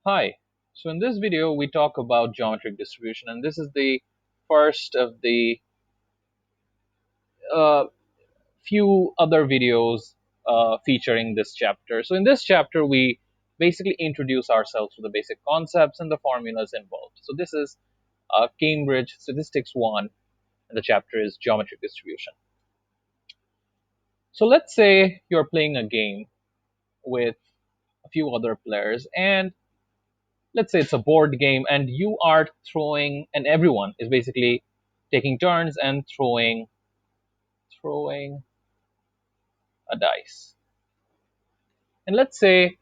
Hi. So in this video, we talk about geometric distribution, and this is the first of the uh, few other videos featuring this chapter. So in this chapter, we basically introduce ourselves to the basic concepts and the formulas involved. So this is Cambridge Statistics-1, and the chapter is geometric distribution. So let's say you're playing a game with a few other players, and let's say it's a board game and you are throwing, and everyone is basically taking turns and throwing a dice. And let's say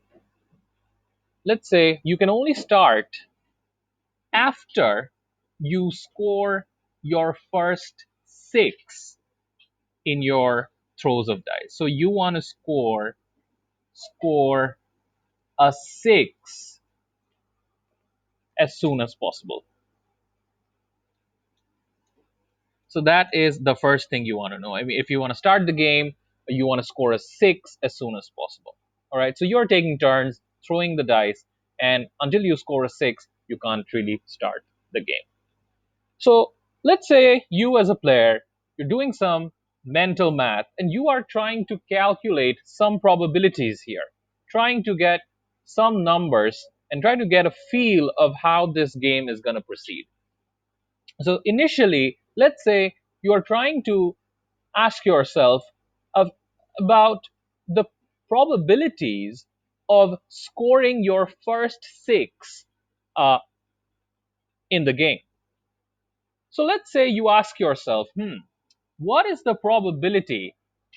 you can only start after you score your first six in your throws of dice. So you want to score a six as soon as possible. So that is the first thing you want to know. I mean, if you want to start the game, you want to score a six as soon as possible. All right. So you're taking turns throwing the dice, and until you score a six, you can't really start the game. So let's say you as a player, you're doing some mental math and you are trying to calculate some probabilities here, trying to get some numbers and try to get a feel of how this game is going to proceed. So initially, let's say you are trying to ask yourself of, about the probabilities of scoring your first six uh, in the game. So let's say you ask yourself, what is the probability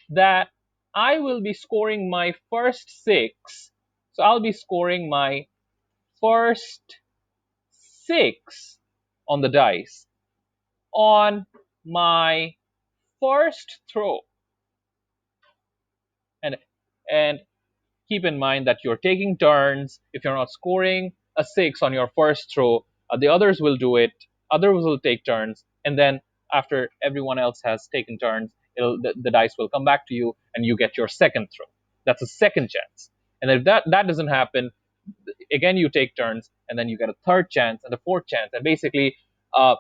that I will be scoring my first six? So I'll be scoring my first six on the dice on my first throw. And and keep in mind that you're taking turns. If you're not scoring a six on your first throw, the others will do it. Others will take turns, and then after everyone else has taken turns, the dice will come back to you, and you get your second throw. That's a second chance. And if that doesn't happen, again you take turns, and then you get a third chance and a fourth chance, and basically uh,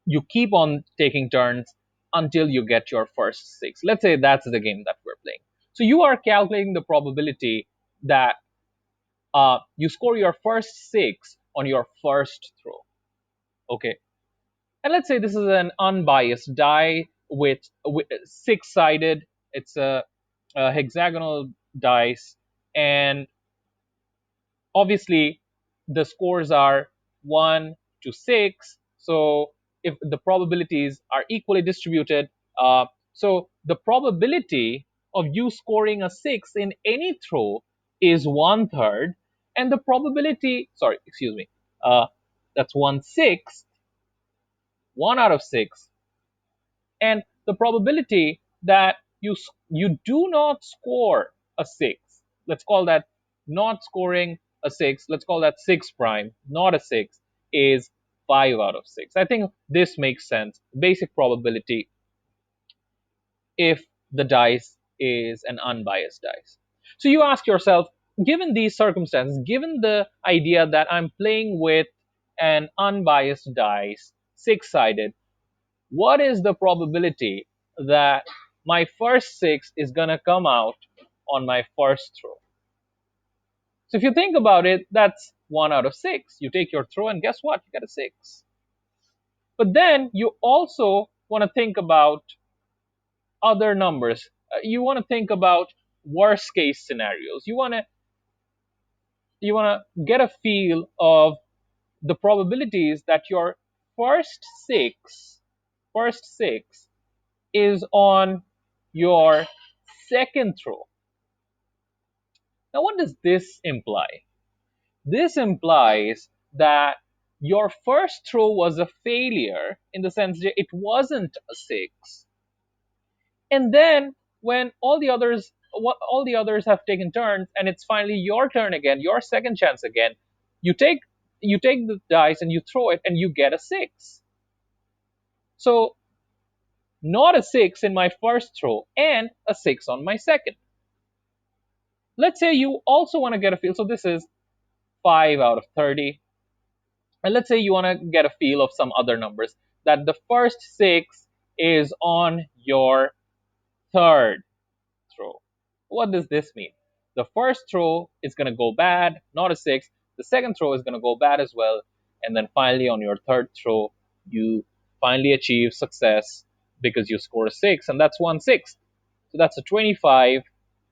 you keep on taking turns until you get your first six. Let's say that's the game that we're playing. So you are calculating the probability that you score your first six on your first throw. Okay. And let's say this is an unbiased die with six sided. It's a hexagonal dice, and obviously the scores are 1 to 6. So if the probabilities are equally distributed, so the probability of you scoring a 6 in any throw is 1/3, and the probability, sorry, excuse me, uh, that's 1/6, 1 out of 6, and the probability that you do not score a six, let's call that not scoring a six, let's call that six prime, not a six, is 5/6. I think this makes sense. Basic probability if the dice is an unbiased dice. So you ask yourself, given these circumstances, given the idea that I'm playing with an unbiased dice, six sided, what is the probability that my first six is going to come out on my first throw? So if you think about it, that's 1/6. You take your throw, and guess what? You get a six. But then you also want to think about other numbers. You want to think about worst case scenarios. You want to get a feel of the probabilities that your first six, first six is on your second throw. Now, what does this imply? This implies that your first throw was a failure in the sense that it wasn't a six. And then when all the others have taken turns and it's finally your turn again, your second chance again, you take you take the dice and you throw it and you get a six. So not a six in my first throw and a six on my second. Let's say you also want to get a feel. So this is 5 out of 30. And let's say you want to get a feel of some other numbers, that the first 6 is on your third throw. What does this mean? The first throw is going to go bad, not a 6. The second throw is going to go bad as well. And then finally, on your third throw, you finally achieve success because you score a 6, and that's 1/6. So that's a 25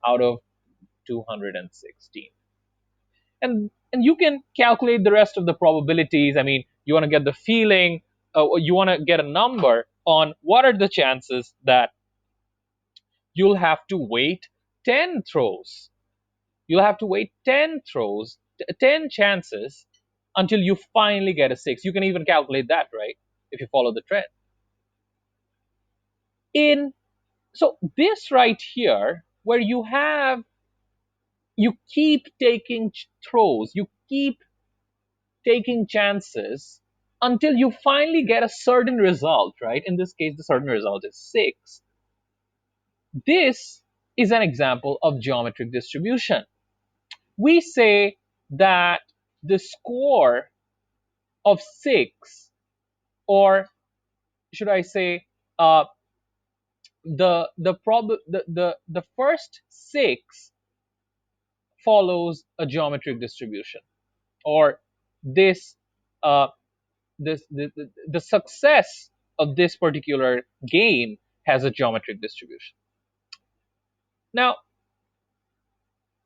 out of 216. And you can calculate the rest of the probabilities. I mean, you want to get the feeling, you want to get a number on what are the chances that you'll have to wait 10 throws. You'll have to wait 10 throws, 10 chances until you finally get a 6. You can even calculate that, right? If you follow the trend. In So this right here, where you keep taking throws, you keep taking chances until you finally get a certain result, right? In this case, the certain result is 6. This is an example of geometric distribution. We say that the score of 6, or should I say, uh, the first 6 follows a geometric distribution, or this uh, the success of this particular game has a geometric distribution. Now,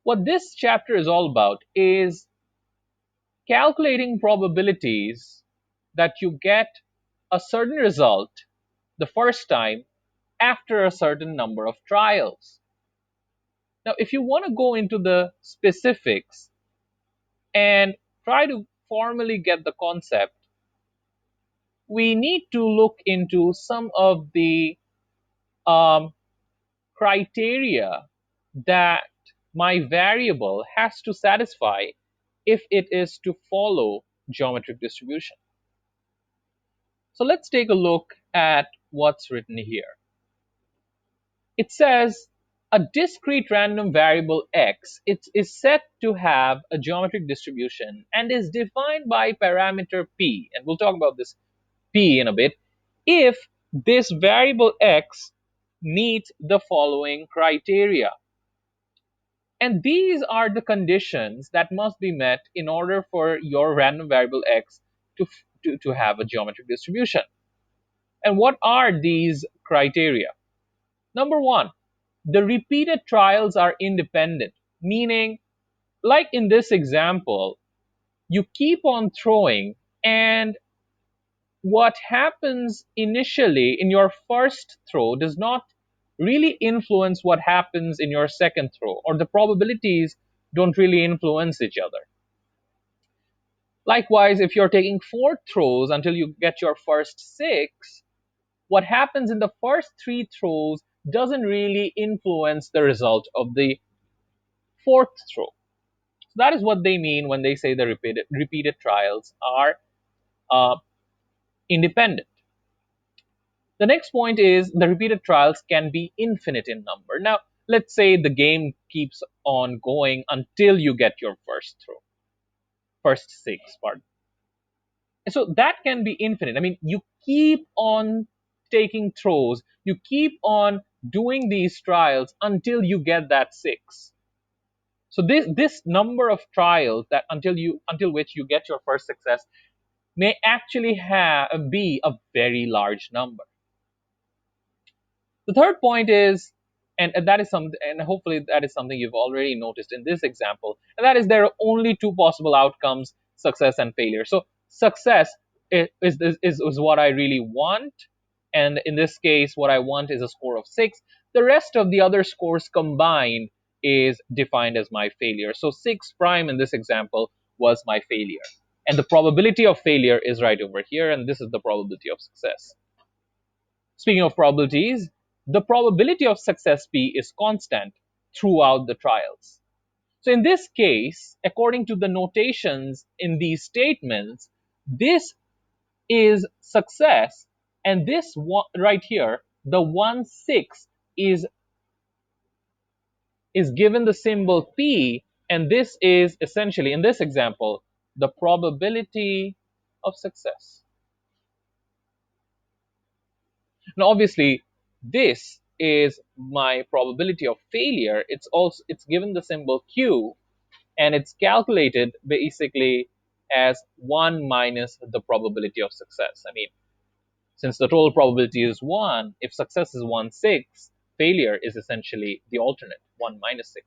what this chapter is all about is calculating probabilities that you get a certain result the first time after a certain number of trials. Now, if you want to go into the specifics and try to formally get the concept, we need to look into some of the um, criteria that my variable has to satisfy if it is to follow geometric distribution. So let's take a look at what's written here. It says a discrete random variable x it is set to have a geometric distribution and is defined by parameter p, and we'll talk about this p in a bit, if this variable x meets the following criteria. And these are the conditions that must be met in order for your random variable x to have a geometric distribution. And what are these criteria? Number one, the repeated trials are independent, meaning, like in this example, you keep on throwing, and what happens initially in your first throw does not really influence what happens in your second throw, or the probabilities don't really influence each other. Likewise, if you're taking 4 throws until you get your first 6, what happens in the first 3 throws doesn't really influence the result of the fourth throw. So that is what they mean when they say the repeated trials are uh, independent. The next point is the repeated trials can be infinite in number. Now, let's say the game keeps on going until you get your first 6, pardon. So that can be infinite. I mean, you keep on taking throws, you keep on doing these trials until you get that 6. So this number of trials that until which you get your first success may actually be a very large number. The third point is, and that is something, and hopefully that is something you've already noticed in this example, and that is there are only two possible outcomes: success and failure. So success is what I really want, and in this case, what I want is a score of 6. The rest of the other scores combined is defined as my failure. So 6 prime in this example was my failure, and the probability of failure is right over here, and this is the probability of success. Speaking of probabilities, the probability of success P is constant throughout the trials. So in this case, according to the notations in these statements, this is success, and this one right here, the 1/6 is given the symbol P, And this is essentially, in this example, the probability of success. Now, obviously, this is my probability of failure. It's given the symbol Q, and it's calculated basically as 1 minus the probability of success. I mean, since the total probability is 1, if success is 1/6, failure is essentially the alternate, 1 minus 6.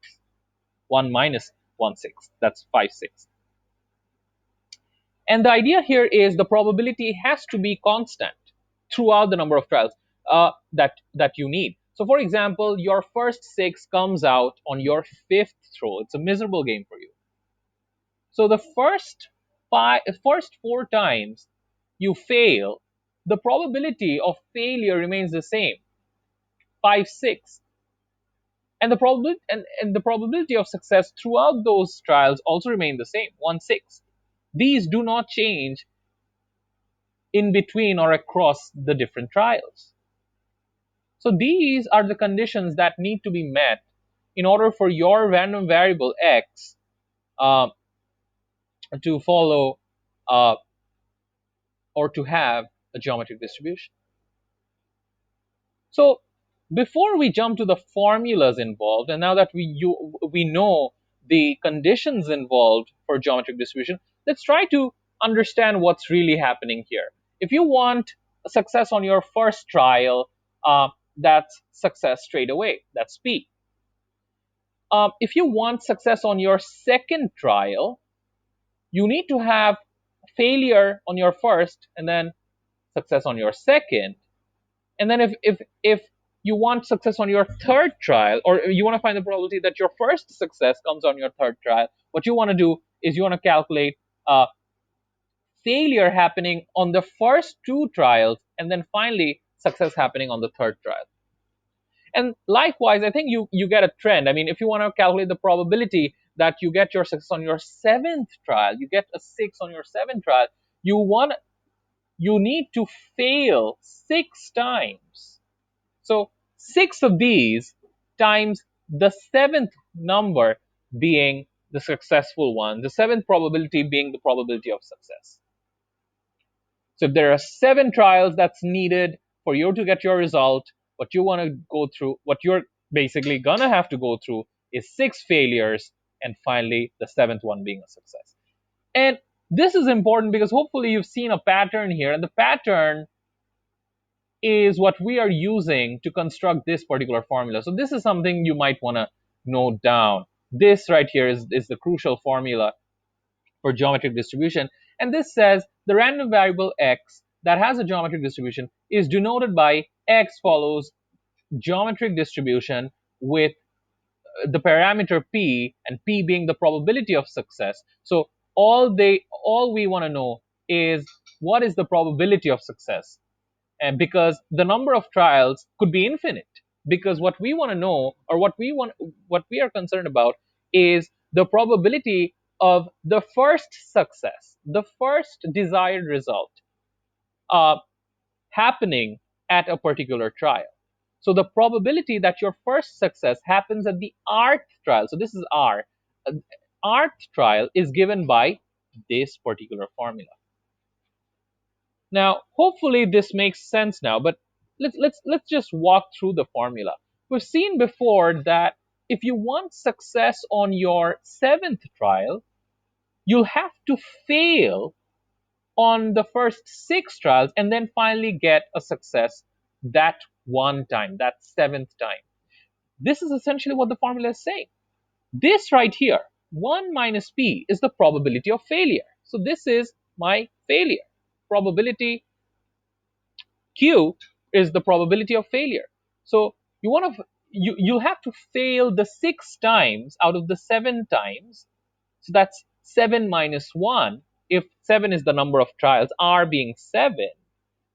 1 minus 1/6, that's 5/6. And the idea here is the probability has to be constant throughout the number of trials that you need. So, for example, your first 6 comes out on your 5th throw. It's a miserable game for you. So the first 4 times you fail, the probability of failure remains the same, 5/6, and the probability of success throughout those trials also remain the same, 1/6. These do not change in between or across the different trials. So these are the conditions that need to be met in order for your random variable x uh, to follow uh, or to have a geometric distribution. So before we jump to the formulas involved, and now that we know the conditions involved for geometric distribution, let's try to understand what's really happening here. If you want a success on your first trial, that's success straight away. That's P. If you want success on your second trial, you need to have failure on your first and then success on your second. And then if you want success on your third trial, or you want to find the probability that your first success comes on your third trial, what you want to do is you want to calculate failure happening on the first 2 trials, and then finally success happening on the third trial. And likewise, I think you get a trend. I mean, if you want to calculate the probability that you get your success on your 7th trial, you get a 6 on your 7th trial, you need to fail 6 times. So 6 of these times the 7th number being the successful one, the 7th probability being the probability of success. So if there are 7 trials that's needed for you to get your result, what you want to go through, what you're basically gonna have to go through is 6 failures, and finally the 7th one being a success. And this is important because hopefully you've seen a pattern here, and the pattern is what we are using to construct this particular formula. So this is something you might want to note down. This right here is the crucial formula for geometric distribution. And this says the random variable x that has a geometric distribution is denoted by x follows geometric distribution with the parameter p, and p being the probability of success. So all we want to know is what is the probability of success, and because the number of trials could be infinite, because what we want to know, or what we are concerned about, is the probability of the first success, the first desired result uh, happening at a particular trial. So the probability that your first success happens at the rth trial, so this is r, rth trial is given by this particular formula. Now, hopefully this makes sense now, but let's just walk through the formula. We've seen before that if you want success on your 7th trial, you'll have to fail on the first 6 trials and then finally get a success that one time, that 7th time. This is essentially what the formula is saying. This right here, 1 minus p, is the probability of failure. So this is my failure. Probability Q is the probability of failure. So you have to fail the 6 times out of the 7 times. So that's 7 minus 1. If 7 is the number of trials, R being 7,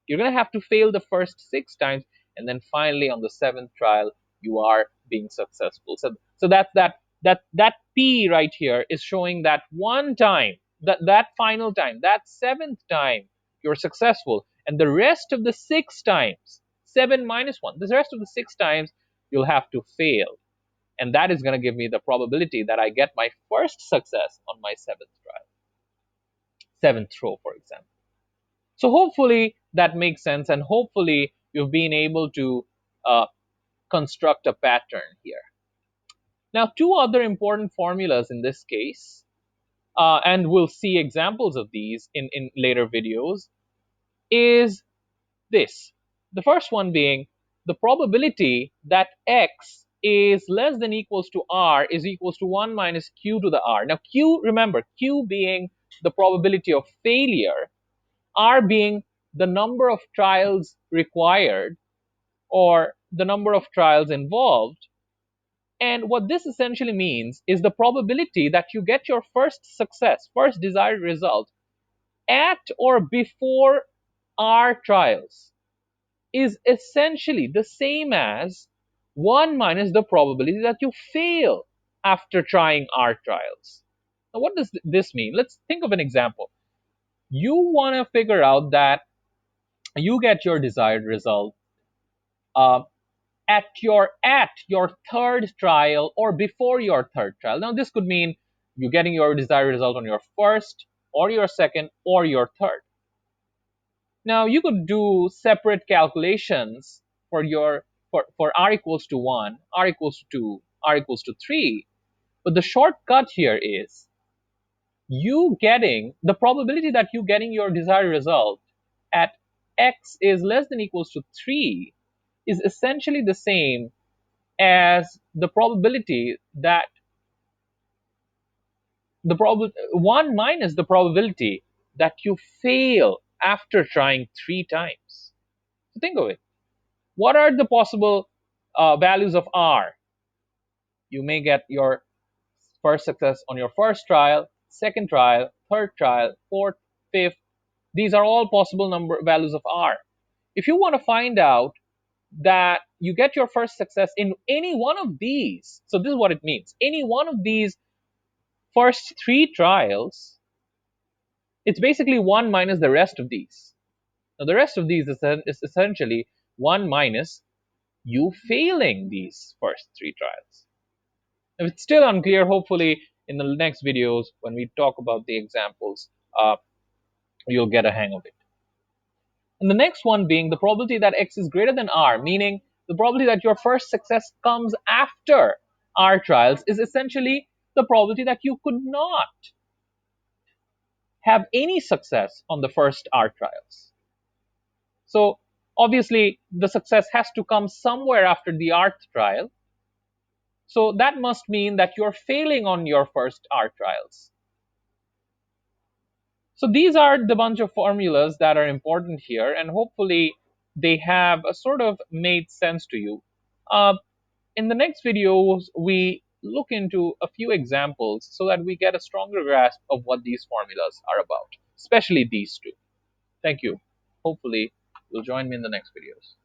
you're going to have to fail the first 6 times, and then finally on the 7th trial you are being successful. So that p right here is showing that one time, that final time, that 7th time you're successful, and the rest of the 6 times, 7 minus 1, the rest of the 6 times you'll have to fail. And that is going to give me the probability that I get my first success on my seventh trial, seventh row, for example. So hopefully that makes sense, and hopefully you've been able to uh, construct a pattern here. Now, two other important formulas in this case, and we'll see examples of these in later videos, is this. The first one being the probability that x is less than equals to r is equals to 1 minus q to the r. Now, q, remember, q being the probability of failure, r being the number of trials required or the number of trials involved. And what this essentially means is the probability that you get your first success, first desired result, at or before R trials is essentially the same as 1 minus the probability that you fail after trying R trials. Now, what does this mean? Let's think of an example. You want to figure out that you get your desired result uh, at your third trial or before your third trial. Now, this could mean you getting your desired result on your first or your second or your third. Now, you could do separate calculations for your for r equals to 1, r equals to 2, r equals to 3. But the shortcut here is you getting the probability that you getting your desired result at x is less than equals to 3 is essentially the same as the probability that the 1 minus the probability that you fail after trying 3 times. So think of it. What are the possible values of r? You may get your first success on your first trial, second trial, third trial, fourth, fifth. These are all possible number values of r. If you want to find out that you get your first success in any one of these, so this is what it means. Any one of these first 3 trials, it's basically 1 minus the rest of these. Now, the rest of these is essentially 1 minus you failing these first 3 trials. If it's still unclear, hopefully in the next videos, when we talk about the examples, you'll get a hang of it. And the next one being the probability that x is greater than r, meaning the probability that your first success comes after r trials is essentially the probability that you could not have any success on the first R trials. So obviously the success has to come somewhere after the Rth trial. So that must mean that you're failing on your first R trials. So these are the bunch of formulas that are important here, and hopefully they have sort of made sense to you. In the next videos, we look into a few examples so that we get a stronger grasp of what these formulas are about, especially these two. Thank you. Hopefully, you'll join me in the next videos.